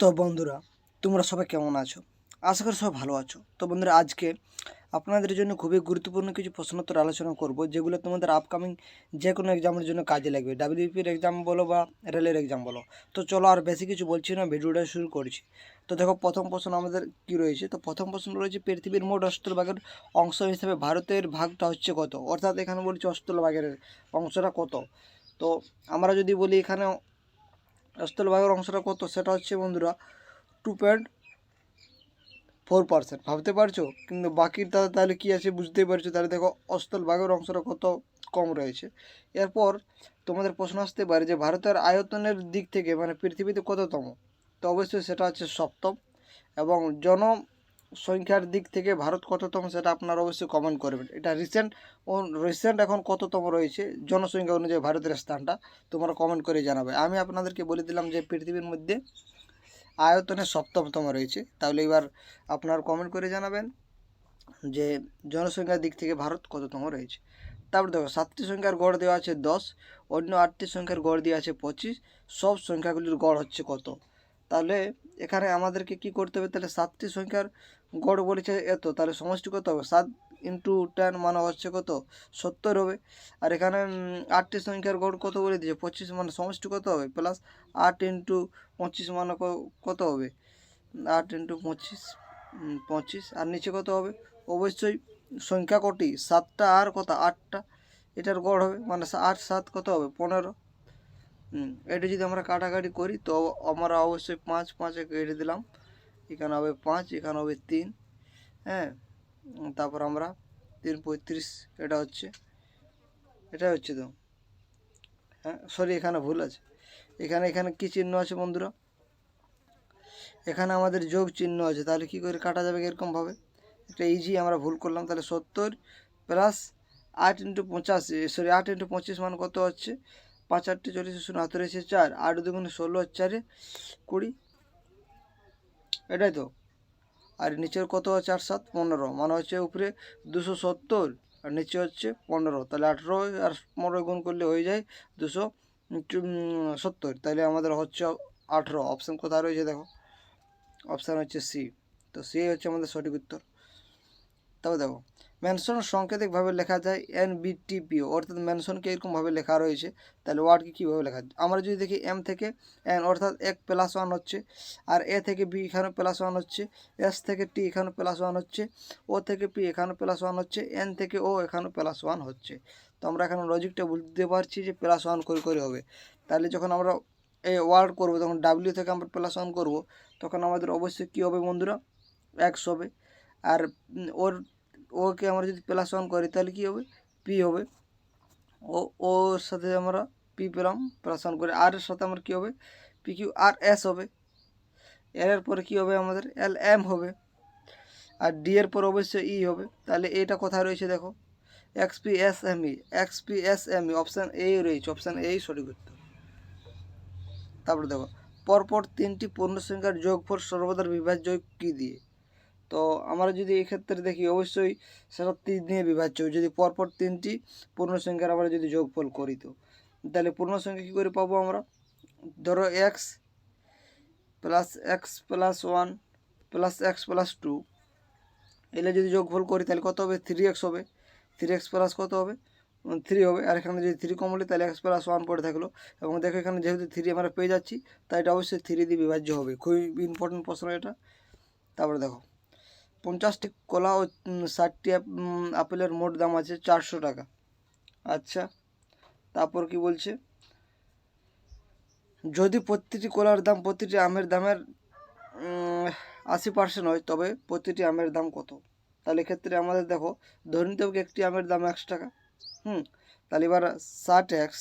তো বন্ধুরা, তোমরা সবাই কেমন আছো? আশা করি সবাই ভালো আছো। তো বন্ধুরা, আজকে আপনাদের জন্য খুবই গুরুত্বপূর্ণ কিছু প্রশ্নোত্তর আলোচনা করব, যেগুলো তোমাদের আপকামিং যে কোনো এক্সামের জন্য কাজে লাগবে। ডাব্লিউপির এক্সাম বলো বা রেলের এক্সাম বলো। তো চলো আর বেশি কিছু বলছি না, ভিডিওটা শুরু করছি। তো দেখো, প্রথম প্রশ্ন আমাদের কি রয়েছে। তো প্রথম প্রশ্ন রয়েছে, পৃথিবীর মোট স্থলভাগের অংশ হিসেবে ভারতের ভাগটা হচ্ছে কত? অর্থাৎ এখানে বলছে স্থলভাগের অংশটা কত। তো আমরা যদি বলি এখানে স্থলভাগের অংশটা কত, সেটা হচ্ছে বন্ধুরা 2.4%। ভাবতে পারছো? কিন্তু বাকিটা তাহলে কী আছে বুঝতেই পারছো। তাহলে দেখো স্থলভাগের অংশটা কত কম রয়েছে। এরপর তোমাদের প্রশ্ন আসতে পারে যে ভারতের আয়তনের দিক থেকে মানে পৃথিবীতে কততম। তো অবশ্যই সেটা হচ্ছে সপ্তম। এবং জনসংখ্যার দিক থেকে ভারত কততম সেটা আপনারা অবশ্যই কমেন্ট করবেন। এটা রিসেন্ট এখন কততম রয়েছে জনসংখ্যা অনুযায়ী ভারতের স্থানটা তোমরা কমেন্ট করে জানাবে। আমি আপনাদেরকে বলে দিলাম যে পৃথিবীর মধ্যে আয়তনে সপ্তমতম রয়েছে। তাহলে এবার আপনারা কমেন্ট করে জানাবেন যে জনসংখ্যার দিক থেকে ভারত কততম রয়েছে। তারপর দেখো, 7টি সংখ্যার গড় দেওয়া আছে 10, অন্য 8টি সংখ্যার গড় দেওয়া আছে 25, সব সংখ্যাগুলির গড় হচ্ছে কত? তাহলে এখানে আমাদেরকে কি করতে হবে? তাহলে 7টি সংখ্যার গড় বলেছে এত, তাহলে সমষ্টি কত হবে? 7 ইন্টু 10 মানে হচ্ছে কত? 70 হবে। আর এখানে 8টি সংখ্যার গড় কত বলে দিয়েছে? 25, মানে সমষ্টি কত হবে? প্লাস 8 ইন্টু 25 মানে কত হবে? 8 ইন্টু 25, 25। আর নিচে কত হবে? অবশ্যই সংখ্যা কটি? 7টা আর কত? 8টা। এটার গড় হবে, মানে 8 7 কত হবে? 15। এটা যদি আমরা কাটাকাটি করি তো আমরা অবশ্যই 5 5 কেটে দিলাম। এখানে হবে 5, এখানে হবে 3। হ্যাঁ, তারপর আমরা 3 35 এটা হচ্ছে, এটাই হচ্ছে তো। হ্যাঁ সরি, এখানে ভুল আছে। এখানে এখানে কী চিহ্ন আছে বন্ধুরা? এখানে আমাদের যোগ চিহ্ন আছে। তাহলে কী করে কাটা যাবে এরকমভাবে? একটা ইজি আমরা ভুল করলাম। তাহলে 70 প্লাস 8 ইন্টু 85, সরি 8 ইন্টু 25 মান কত হচ্ছে? 5 8 40 0 হাতে রয়েছে 4, 8 2 16, 4 20, এটাই তো। আর নিচের কত আছে? 8 7 15, মানে হচ্ছে উপরে 270 আর নিচে হচ্ছে 15। তাহলে 18 আর 15 গুণ করলে হয়ে যায় 270। তাহলে আমাদের হচ্ছে 18। অপশান কোথায় রয়েছে দেখো? অপশান হচ্ছে সি। তো সি হচ্ছে আমাদের সঠিক উত্তর। তবে দেখো, মেনশন সাংকেতিকভাবে লেখা যায় NBTPO, অর্থাৎ মেনশনকে এরকমভাবে লেখা রয়েছে। তাহলে ওয়ার্ডকে কীভাবে লেখা যায়? আমরা যদি দেখি এম থেকে এন, অর্থাৎ 1 + 1 হচ্ছে। আর এ থেকে বি এখানে +1 হচ্ছে। এস থেকে টি এখানে +1 হচ্ছে। ও থেকে পি এখানে +1 হচ্ছে। এন থেকে ও এখানে +1 হচ্ছে। তো আমরা এখানে লজিকটা বুঝতে পারছি যে +1 করে হবে। তাহলে যখন আমরা এই ওয়ার্ড করবো, তখন ডাব্লিউ থেকে আমরা +1 করবো, তখন আমাদের অবশ্যই কী হবে বন্ধুরা? এক্স হবে। আর ওকে আমরা যদি +1 করি তাহলে কী হবে? পি হবে। ওর সাথে আমরা পি পেলাম +1 করে। আর এর সাথে আমরা কী হবে? পি কিউ আর এস হবে। এর পরে কী হবে? আমাদের LM হবে। আর ডি এর পর অবশ্যই ই হবে। তাহলে এটা কোথায় রয়েছে দেখো? XPSME, XPSME অপশান এ রয়েছে। অপশান এই সঠিক উত্তর। তারপরে দেখো, পরপর 3টি পূর্ণসংখ্যার যোগফল সর্বদা বিভাজ্য কী দিয়ে? তো আমরা যদি এক্ষেত্রে দেখি, অবশ্যই সেটা 3 দিয়ে বিভাজ্য। যদি পরপর 3টি পূর্ণসংখ্যার আমরা যদি যোগফল করি, তো তাহলে পূর্ণসংখ্যা কী করে পাবো আমরা? ধরো x plus x plus 1 plus x plus 2, এলে যদি যোগফল করি তাহলে কত হবে? 3x হবে। 3x প্লাস কত হবে? 3 হবে। আর এখানে যদি 3 কম হলে তাহলে x প্লাস 1 পড়ে থাকলো। এবং দেখো এখানে যেহেতু 3 আমরা পেয়ে যাচ্ছি, তাই এটা অবশ্যই 3 দিয়ে বিভাজ্য হবে। খুবই ইম্পর্টেন্ট প্রশ্ন এটা। তারপরে দেখো, 50টি কলা ও 60টি আপেলের মোট দাম আছে 400 টাকা। আচ্ছা, তারপর কি বলছে? যদি প্রতিটি কলার দাম প্রতিটি আমের দামের 80% হয়, তবে প্রতিটি আমের দাম কত? তাহলে এক্ষেত্রে আমাদের দেখো, ধরে নিতে হবে একটি আমের দাম 100 টাকা। তাহলে এবার 60x,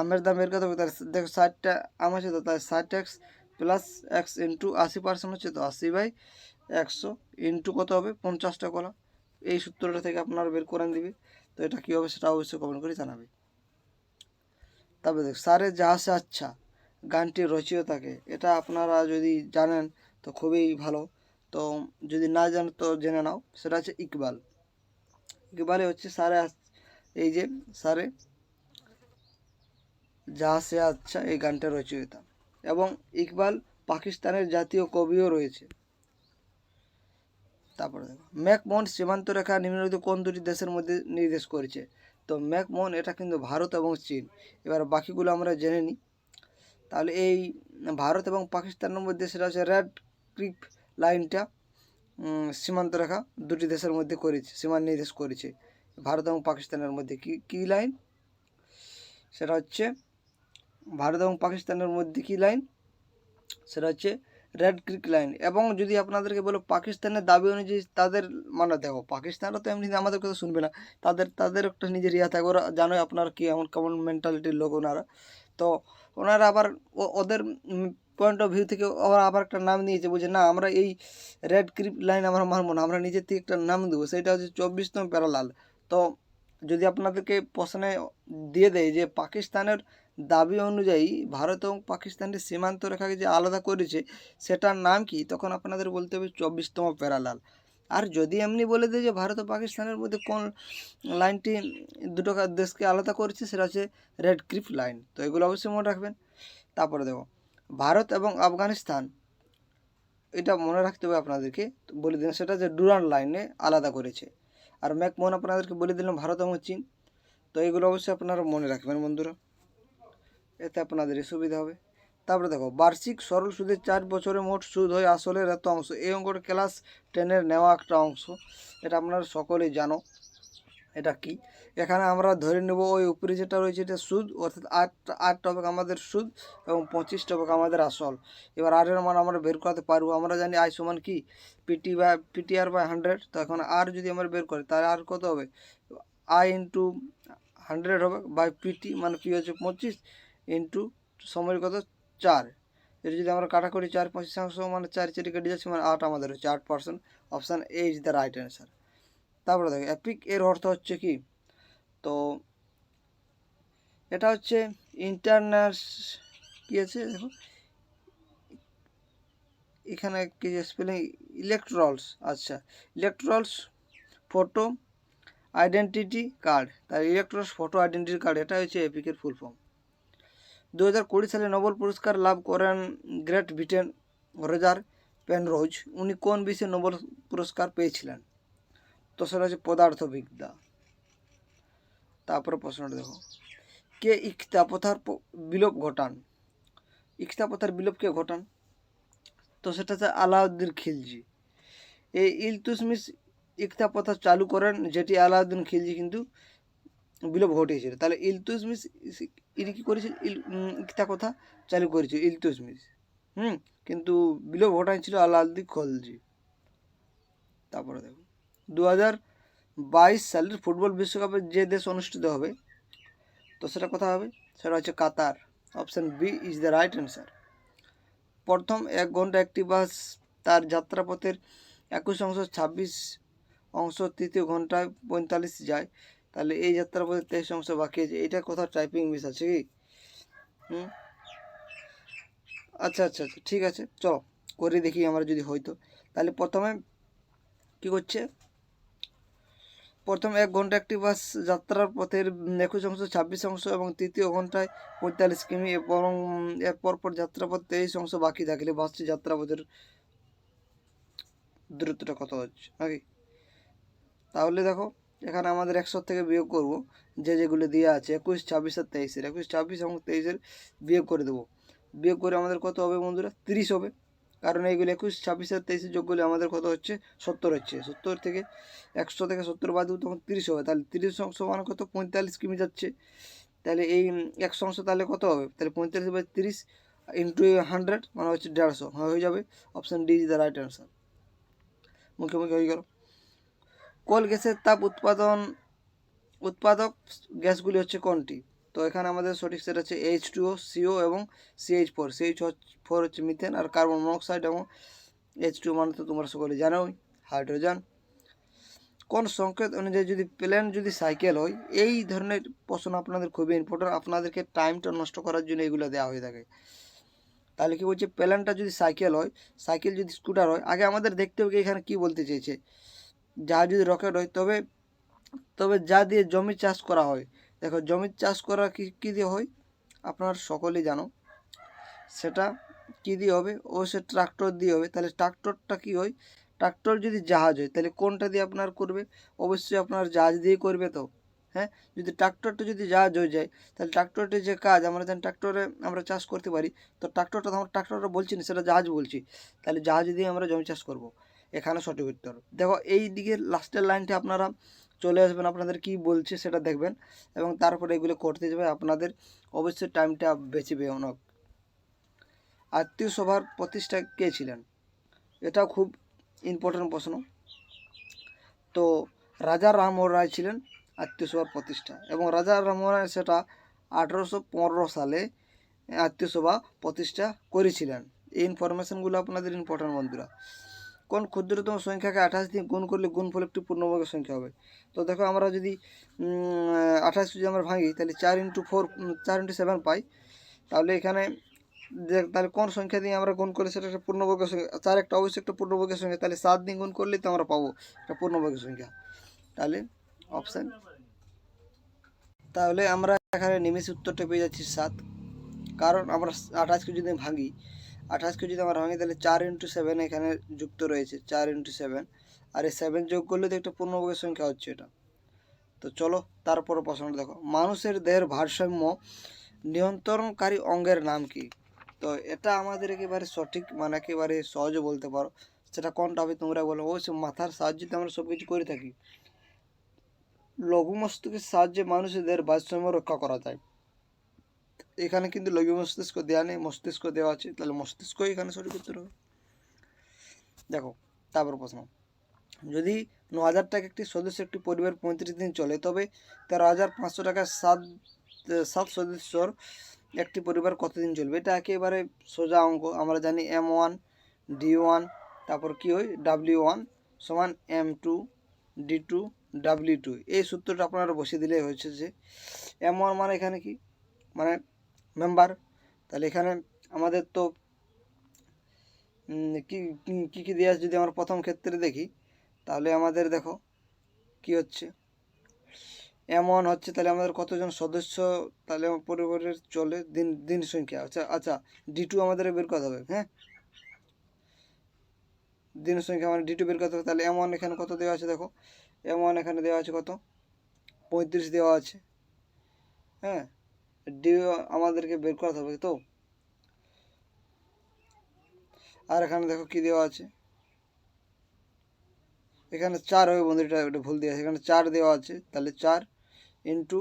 আমের দাম বের করতে হবে। তাহলে দেখো 60টা আম আছে, তো তাই 60x প্লাস এক্স ইন্টু 80% হচ্ছে, তো 80/100 ইন্টু কত হবে? 50টা কলা। এই সূত্রটা থেকে আপনারা বের করে দিবে। তো এটা কী হবে সেটা অবশ্যই কমেন্ট করে জানাবে। তারপরে দেখ, সারে জাহাসে আচ্ছা গানটির রচয়িতাকে, এটা আপনারা যদি জানেন তো খুবই ভালো। তো যদি না জানো তো জেনে নাও, সেটা হচ্ছে ইকবাল। ইকবালে হচ্ছে এই যে সারে জাহাসে আচ্ছা এই গানটার রচয়িতা। এবং ইকবাল পাকিস্তানের জাতীয় কবিও রয়েছে। তারপরে দেখো ম্যাকমোহন সীমান্ত রেখা নিম্নলিখিত কোন দুটি দেশের মধ্যে নির্দেশ করেছে? তো ম্যাকমোহন এটা কিন্তু ভারত এবং চীন। এবার বাকিগুলো আমরা জেনে নিই। তাহলে এই ভারত এবং পাকিস্তানের মধ্যে সেটা হচ্ছে রেড ক্রিক লাইনটা সীমান্ত রেখা দুটি দেশের মধ্যে করেছে, সীমা নির্দেশ করেছে ভারত এবং পাকিস্তানের মধ্যে। কী লাইন? সেটা হচ্ছে ভারত এবং পাকিস্তানের মধ্যে কী লাইন? সেটা হচ্ছে রেড ক্রিক লাইন। এবং যদি আপনাদেরকে বলো পাকিস্তানের দাবি অনুযায়ী তাদের মানে দেখো পাকিস্তানরা তো এমনি আমাদের কথা শুনবে না, তাদের একটা নিজের ইয়া থাকে, ওরা জানোই আপনারা কি এমন কেমন মেন্টালিটির লোক ওনারা। তো ওনারা আবার ওদের পয়েন্ট অফ ভিউ থেকে ওরা আবার একটা নাম নিয়েছে, বলছে না আমরা এই রেড ক্রিপ লাইন আমরা মানবো না, আমরা নিজের থেকে একটা নাম দেবো, সেটা হচ্ছে 24তম প্যারালাল। তো যদি আপনাদেরকে প্রশ্নে দিয়ে দেয় যে পাকিস্তানের দাবি অনুযায়ী ভারত এবং পাকিস্তানের সীমান্ত রেখাকে যে আলাদা করেছে সেটার নাম কি, তখন আপনাদের বলতে হবে 24তম প্যারালাল। আর যদি এমনি বলে দেয় যে ভারত ও পাকিস্তানের মধ্যে কোন লাইনটি দুটো দেশকে আলাদা করেছে সেটা হচ্ছে রেড ক্রিপ লাইন। তো এগুলো অবশ্যই মনে রাখবেন। তারপরে দেখো ভারত এবং আফগানিস্তান, এটা মনে রাখতে হবে আপনাদেরকে, বলে দিন সেটা যে ডুরান্ড লাইনে আলাদা করেছে। আর ম্যাকমোহন আপনাদেরকে বলে দিলাম ভারত এবং চীন। তো এগুলো অবশ্যই আপনারা মনে রাখবেন বন্ধুরা, এতে আপনাদের সুবিধা হবে। তারপরে দেখো বার্ষিক সরল সুদের 4 বছরে মোট সুদ হয় আসলের এত অংশ। এই অঙ্কটা ক্লাস 10-এর নেওয়া একটা অংশ, এটা আপনারা সকলেই জানো। এটা কি? এখানে আমরা ধরে নেব ওই উপরে যেটা রয়েছে এটা সুদ, অর্থাৎ 8 টপিক আমাদের সুদ এবং 25 টপিক আমাদের আসল। এবার আর এর মান আমরা বের করতে পারবো। আমরা জানি আই সমান কি পিটিআর বাই 100। তো এখন আর যদি আমরা বের করি তাহলে আর কত হবে? আই ইন্টু 100 হবে বাই পিটি, মানে পি হচ্ছে 25 ইন্টু সময়ের কত 4। এটা যদি আমরা কাটাকুটি 4-25 মানে 4 কেটে যাচ্ছে, মানে 8 আমাদের হচ্ছে 8%। Option A is the right answer. তারপরে দেখো এপিক এর অর্থ হচ্ছে কি? তো এটা হচ্ছে কি আছে দেখো এখানে কি স্পেলিং, ইলেকট্রলস। আচ্ছা, ইলেকট্রলস ফটো আইডেন্টিটি কার্ড। তার ইলেকট্রলস ফটো আইডেন্টিটি কার্ড, এটা হচ্ছে এপিকের ফুল ফর্ম। 2020 সালে নোবেল পুরস্কার লাভ করেন গ্রেট ব্রিটেন রজার পেনরোজ। উনি কোন বিষয়ে নোবেল পুরস্কার পেয়েছিলেন? তো সেটা হচ্ছে পদার্থবিদ্যা। তারপরে প্রশ্নটা দেখো কে ইকতা প্রথার বিলোপ ঘটান? ইকতা প্রথার বিলোপ কে ঘটান? তো সেটা হচ্ছে আলাউদ্দিন খিলজি। এই ইলতুৎমিশ ইকতা প্রথা চালু করেন, যেটি আলাউদ্দিন খিলজি কিন্তু বিলোপ ঘটিয়েছিল। তাহলে ইলতুৎমিশ ইনি কী করেছিল? ইকতা কথা চালু করেছিল ইলতুৎমিশ, কিন্তু বিলোপ ঘটাইছিল আলাউদ্দিন খলজি। তারপরে দেখুন 2022 সালের ফুটবল বিশ্বকাপে যে দেশ অনুষ্ঠিত হবে, তো সেটা কোথায় হবে? সেটা হচ্ছে Qatar. Option B is the right answer. প্রথম 1 ঘন্টা একটি বাস তার যাত্রাপথের 21 অংশ 26 অংশ তৃতীয় ঘন্টায় 45 যায়, তাহলে এই যাত্রাপথের 23 অংশ বাকি আছে। এটা কোথাও টাইপিং মিস আছে কি? আচ্ছা আচ্ছা আচ্ছা, ঠিক আছে, চলো করে দেখি আমরা যদি হয়তো। তাহলে প্রথমে কি করছে? প্রথম 1 ঘন্টা একটি বাস যাত্রার পথের 21 অংশ 26 অংশ এবং তৃতীয় ঘন্টায় 45 কিমি, এবং এর পরপর যাত্রাপথ 23 অংশ বাকি থাকলে বাসটি যাত্রাপথের দূরত্বটা কত হচ্ছে নাকি? তাহলে দেখো এখানে আমাদের 100 থেকে বিয়োগ করব যেগুলো দেওয়া আছে 21, 26 আর 23-এর, 21, 26 এবং 23-এর বিয়োগ করে দেবো। বিয়োগ করে আমাদের কত হবে বন্ধুরা? 30 হবে। কারণ এইগুলো 21, 26 আর 23-এর যোগগুলো আমাদের কত হচ্ছে? 70 হচ্ছে। 70 থেকে 100 থেকে 70 বাদ দেবো, তখন 30 হবে। তাহলে 30 অংশ মানে কত? 45 কিমি যাচ্ছে। তাহলে এই 100 অংশ তাহলে কত হবে? তাহলে 45/30 ইন্টু 100 মানে হচ্ছে 150 হয়ে যাবে। Option D is the right answer. মুখে হয়ে গেল। কোল গ্যাসের তাপ উৎপাদক গ্যাসগুলি হচ্ছে কোনটি? তো এখানে আমাদের সঠিক সেটা হচ্ছে H2O, CO এবং CH4। CH4 হচ্ছে মিথেন, আর কার্বন মনোক্সাইড এবং H2 মানে তো তোমরা সকলে জানোই হাইড্রোজেন। কোন সংকেত অনুযায়ী যদি প্লেন যদি সাইকেল হয়? এই ধরনের প্রশ্ন আপনাদের খুবই ইম্পর্টেন্ট, আপনাদেরকে টাইমটা নষ্ট করার জন্য এগুলো দেওয়া হয়ে থাকে। তাহলে কি বলছে? প্লেনটা যদি সাইকেল হয়, সাইকেল যদি স্কুটার হয়, আগে আমাদের দেখতে হবে এখানে কি বলতে চেয়েছে। যা যদি রকেট হয় তবে যা দিয়ে জমি চাষ করা হয়। দেখো জমি চাষ করা কি দিয়ে হয় আপনারা সকলেই জানো, সেটা কী দিয়ে হবে? সে ট্রাক্টর দিয়ে হবে। তাহলে ট্রাক্টরটা কী হয়? ট্রাক্টর যদি জাহাজ হয় তাহলে কোনটা দিয়ে আপনার করবে? অবশ্যই আপনার জাহাজ দিয়ে করবে তো, হ্যাঁ? যদি ট্রাক্টরটা যদি জাহাজ হয়ে যায় তাহলে ট্রাক্টরটির যে কাজ, আমরা জানি ট্রাক্টরে আমরা চাষ করতে পারি। তো ট্রাক্টরটা তো আমরা ট্রাক্টরটা বলছি না, সেটা জাহাজ বলছি। তাহলে জাহাজ দিয়ে আমরা জমি চাষ করব। এখানে সঠিক উত্তর। দেখো এই দিকের লাস্টের লাইনটা আপনারা চলে আসবেন, আপনাদের কি বলছে সেটা দেখবেন এবং তারপরে এগুলো করতে যাবে, আপনাদের অবশ্যই টাইমটা বেঁচবে অনেক। আত্মীয় সভার প্রতিষ্ঠা কে ছিলেন? এটাও খুব ইম্পর্টেন্ট প্রশ্ন। তো রাজা রামমোহন রায় ছিলেন আত্মীয় সভার প্রতিষ্ঠা, এবং রাজা রামমোহন রায় সেটা 1815 সালে আত্মীয় সভা প্রতিষ্ঠা করেছিলেন। এই ইনফরমেশনগুলো আপনাদের ইম্পর্টেন্ট বন্ধুরা। কোন ক্ষুদ্রতম সংখ্যাকে 28 দিয়ে গুণ করলে গুণফল একটি পূর্ণবর্গের সংখ্যা হবে? তো দেখো আমরা যদি 28 যদি আমরা ভাঙি তাহলে 4 × 7 পাই। তাহলে এখানে তাহলে কোন সংখ্যা দিয়ে আমরা গুণ করলে সেটা একটা পূর্ণবর্গের সংখ্যা? 4 একটা অবশ্যই একটা পূর্ণবর্গের সংখ্যা, তাহলে 7 দিয়ে গুণ করলেই তো আমরা পাবো একটা পূর্ণবর্গের সংখ্যা। তাহলে অপশান, তাহলে আমরা এখানে নিমেষে উত্তরটা পেয়ে যাচ্ছি 7। কারণ আমরা 28কে যদি ভাঙি, 28কে যদি আমরা ভাঙি তাহলে 4 × 7 এখানে যুক্ত রয়েছে, 4 × 7, আর এই 7 যোগ করলে তো একটা পূর্ণবর্গের সংখ্যা হচ্ছে এটা। তো চলো তারপরে প্রশ্নটা দেখো, মানুষের দেহের ভারসাম্য নিয়ন্ত্রণকারী অঙ্গের নাম কি? তো এটা আমাদের একেবারে সঠিক, মানে একেবারে সহজে বলতে পারো। সেটা কোনটা হবে তোমরা বলো? অবশ্যই মাথার সাহায্যে আমরা সব কিছু করে থাকি। লঘু মস্তিষ্কের সাহায্যে মানুষের দেহের ভারসাম্য রক্ষা করা যায়। এখানে কিন্তু লঘু মস্তিষ্ক দেওয়া নেই, মস্তিষ্ক দেওয়া আছে, তাহলে মস্তিষ্ক এখানে সঠিক উত্তর হবে। দেখো তারপর প্রশ্ন, যদি 9,000 টাকা একটি সদস্য একটি পরিবার 35 দিন চলে, তবে 13,500 টাকা 7 সদস্যর একটি পরিবার কতদিন চলবে? এটা একেবারে সোজা অঙ্ক। আমরা জানি M1 D1 তারপর কি হয় W1 সমান M2 D2 W2। এই সূত্রটা আপনারা বসিয়ে দিলে হয়েছে যে M1 মানে এখানে কি, মানে মেম্বার। তাহলে এখানে আমাদের তো কি কি কি দেওয়া আছে, যদি আমরা প্রথম ক্ষেত্রে দেখি তাহলে আমাদের দেখো কি হচ্ছে, M1 হচ্ছে তাহলে আমাদের কতজন সদস্য তাহলে পরিবারের চলে, দিন সংখ্যা। আচ্ছা D2 আমাদের বের করতে হবে, হ্যাঁ দিন সংখ্যা মানে D2 বের করতে হবে। তাহলে M1 এখানে কত দেওয়া আছে, দেখো M1 এখানে দেওয়া আছে কত, 35 দেওয়া আছে, হ্যাঁ D আমাদেরকে বের করতে হবে তো। আর এখানে দেখো কি দেওয়া আছে, এখানে 4 হবে বন্ধু, এটা ভুল দেওয়া আছে, এখানে 4 দেওয়া আছে। তাহলে 4 ইন্টু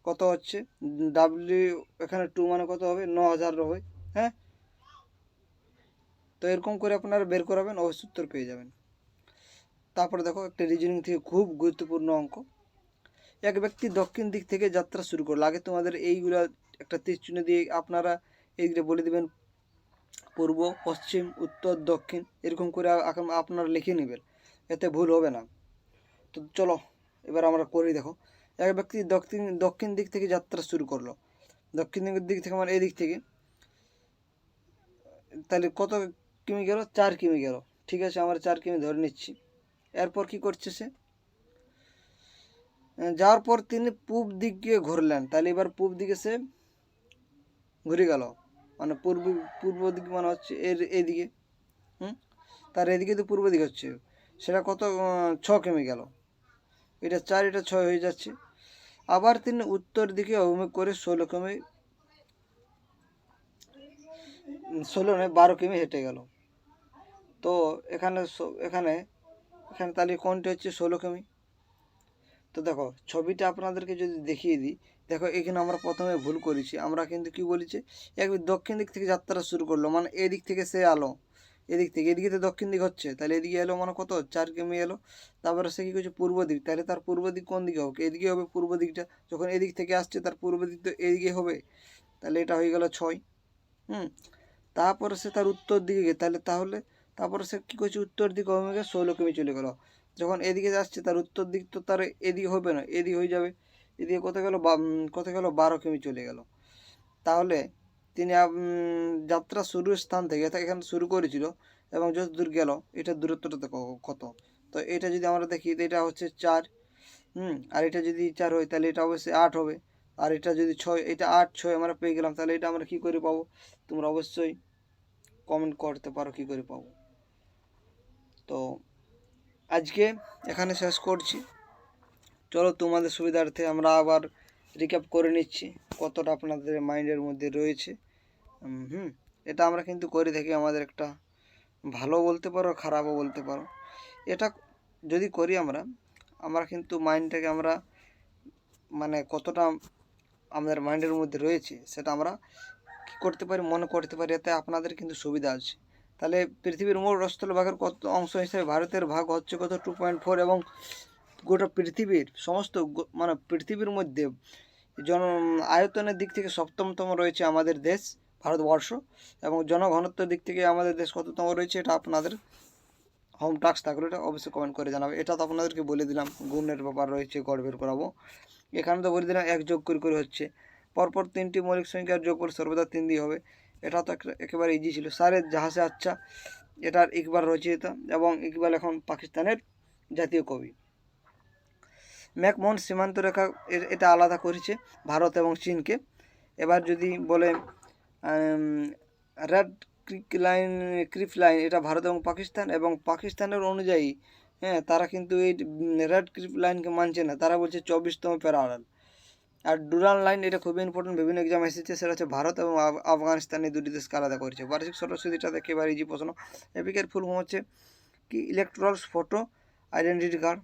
কত হচ্ছে ডাব্লিউ, এখানে 2 মানে কত হবে 9,000 হবে, হ্যাঁ। তো এরকম করে আপনারা বের করাবেন, অবশ্যই উত্তর পেয়ে যাবেন। তারপরে দেখো একটা রিজনিং থেকে খুব গুরুত্বপূর্ণ অঙ্ক, এক ব্যক্তি দক্ষিণ দিক থেকে যাত্রা শুরু করলো। আগে তোমাদের এইগুলা একটা তীর চিহ্ন দিয়ে আপনারা এইগুলো বলে দেবেন পূর্ব, পশ্চিম, উত্তর, দক্ষিণ, এরকম করে আপনারা লিখে নেবেন, এতে ভুল হবে না। তো চলো এবার আমরা করি। দেখো এক ব্যক্তি দক্ষিণ দিক থেকে যাত্রা শুরু করলো, দক্ষিণ দিক থেকে মানে এই দিক থেকে, তাহলে কত কিমি গেল? 4 কিমি গেল, ঠিক আছে আমরা 4 কিমি ধরে নিচ্ছি। এরপর কি করছে সে, যাওয়ার পর তিনি পূব দিকে ঘুরলেন, তাহলে এবার পূব দিকে সে ঘুরে গেল, মানে পূর্ব দিক মানে হচ্ছে এদিকে, তার এদিকে তো পূর্ব দিক হচ্ছে, সেটা কত 6 কিমি গেল, এটা 4 এটা 6 হয়ে যাচ্ছে। আবার তিনি উত্তর দিকে অভিমুখ করে 16 কিমি 16 নয় 12 কিমি হেঁটে গেল। তো এখানে এখানে এখানে তাহলে কোনটি হচ্ছে 16 কিমি? তো দেখো ছবিটা আপনাদেরকে যদি দেখিয়ে দিই, দেখো এখানে আমরা প্রথমে ভুল করেছি, আমরা কিন্তু কি বলেছি, এক দক্ষিণ দিক থেকে যাত্রা শুরু করলো, মানে এদিক থেকে সে আলো, এদিক থেকে এদিকে তো দক্ষিণ দিক হচ্ছে, তাহলে এদিকে এলো মানে কত 4 কিমি এলো। তারপরে সে কী করছে পূর্ব দিক, তাহলে তার পূর্ব দিক কোন দিকে হবে? এদিকে হবে পূর্ব দিকটা, যখন এদিক থেকে আসছে তার পূর্ব দিক তো এদিকে হবে, তাহলে এটা হয়ে গেল 6। তারপরে সে তার উত্তর দিকে, তাহলে তারপরে সে কী করছে উত্তর দিকে অভিমুখে 16 কিমি চলে গেল। যখন এদিকে যাচ্ছে তার উত্তর দিক তো তার এদিকে হবে না, এদিকে হয়ে যাবে, এদিকে কত গেল 12 কিমি চলে গেল। তাহলে তিনি যাত্রা শুরুর স্থান থেকে এখানে শুরু করেছিল এবং যত দূর গেল এটার দূরত্বটা কত। তো এটা যদি আমরা দেখি তো এটা হচ্ছে 4, আর এটা যদি 4 হয় তাহলে এটা অবশ্যই 8 হবে। আর এটা যদি 6, এটা 8, 6 আমরা পেয়ে গেলাম, তাহলে এটা আমরা কী করে পাবো? তোমরা অবশ্যই কমেন্ট করতে পারো কী করে পাবো। তো আজকে এখানে শেষ করছি। চলো তোমাদের সুবিধার্থে আমরা আবার রিক্যাপ করে নিচ্ছি কতটা আপনাদের মাইন্ডের মধ্যে রয়েছে। এটা আমরা কিন্তু করে থাকি, আমাদের একটা ভালো বলতে পারো, খারাপও বলতে পারো। এটা যদি করি আমরা কিন্তু মাইন্ডটাকে আমরা মানে কতটা আমাদের মাইন্ডের মধ্যে রয়েছে সেটা আমরা কী করতে পারি, মনে করতে পারি। এতে আপনাদের কিন্তু সুবিধা আছে। তাহলে পৃথিবীর মোট স্থলভাগের কত অংশ হিসেবে ভারতের ভাগ হচ্ছে কত? 2.4। এবং গোটা পৃথিবীর সমস্ত মানে পৃথিবীর মধ্যে আয়তনের দিক থেকে 7তম রয়েছে আমাদের দেশ ভারতবর্ষ। এবং জনঘনত্বের দিক থেকে আমাদের দেশ কততম রয়েছে, এটা আপনাদের হোম টাস্ক থাকলে এটা অবশ্যই কমেন্ট করে জানাবে। এটা তো আপনাদেরকে বলে দিলাম, গুণের ব্যাপার রয়েছে, গড় বের করাবো। এখানে তো বলে দিলাম 1 যোগ করে হচ্ছে। পরপর 3টি মৌলিক সংখ্যার যোগফল সর্বদা 3 দিয়ে হবে। এটা তো একেবারে ইজি ছিল। সারের জাহাজে আচ্ছা, এটার ইকবাল রয়েছে এটা, এবং ইকবাল এখন পাকিস্তানের জাতীয় কবি। ম্যাকমোহন সীমান্ত রেখা এটা আলাদা করেছে ভারত এবং চীনকে। এবার যদি বলে রেড ক্রিফ লাইন, এটা ভারত এবং পাকিস্তান, এবং পাকিস্তানের অনুযায়ী তারা কিন্তু এই রেড ক্রিফ লাইনকে মানছে না, তারা বলছে 24তম প্যারালাল। আর ডুরাল লাইন, এটা খুবই ইম্পর্টেন্ট, বিভিন্ন এক্সাম এসেছে, সেটা হচ্ছে ভারত এবং আফগানিস্তান এই দুটি দেশকে আলাদা করেছে। বার্ষিক সরস্বতীটা একেবারে ইজি প্রশ্ন। এপিকের ফুল ফর্ম হচ্ছে কি? Electoral photo identity card.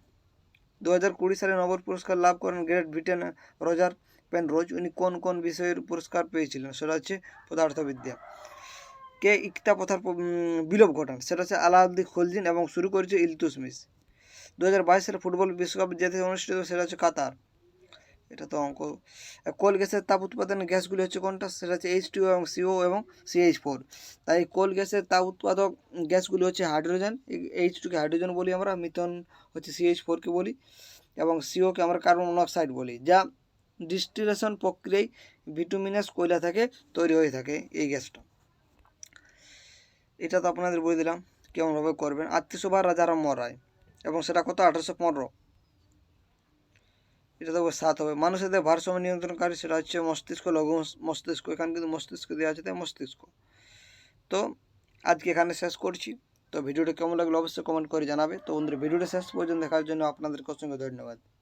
2020 সালে নোবেল পুরস্কার লাভ করেন গ্রেট ব্রিটেন রজার পেনরোজ। উনি কোন কোন বিষয়ের পুরস্কার পেয়েছিলেন? সেটা হচ্ছে পদার্থবিদ্যা। কে ইকতা প্রথার বিলোপ ঘটান? সেটা হচ্ছে আলাউদ্দিন খলজি, এবং শুরু করেছে ইলতুৎমিশ। 2022 সালে ফুটবল বিশ্বকাপ যেতে অনুষ্ঠিত, সেটা হচ্ছে কাতার। এটা তো অঙ্ক। কোল গ্যাসের তাপ উৎপাদনের গ্যাসগুলি হচ্ছে কোনটা? সেটা হচ্ছে H2 এবং CO এবং CH4। তাই কোল গ্যাসের তাপ উৎপাদক গ্যাসগুলি হচ্ছে হাইড্রোজেন, H2কে হাইড্রোজেন বলি আমরা, মিথন হচ্ছে CH4কে বলি, এবং CO কে আমরা কার্বন মনোক্সাইড বলি, যা ডিস্টিলেশন প্রক্রিয়ায় বিটুমিনাস কয়লা থেকে তৈরি হয়ে থাকে এই গ্যাসটা। এটা তো আপনাদের বলে দিলাম কেমনভাবে করবেন। আত্মীয়সভার রাজারাম রায়, এবং সেটা কত? 1815। এটা তো 7 হবে। মানুষের ভারসাম্য নিয়ন্ত্রণকারী, সেটা হচ্ছে মস্তিষ্ক, লঘু মস্তিষ্ক। এখানে কিন্তু মস্তিষ্ক দেওয়া আছে, তাই মস্তিষ্ক। তো আজকে এখানে শেষ করছি। তো ভিডিওটা কেমন লাগলো অবশ্যই কমেন্ট করে জানাবে। তো বন্ধুরা, ভিডিওটা শেষ পর্যন্ত দেখার জন্য আপনাদেরকে অসংখ্য ধন্যবাদ।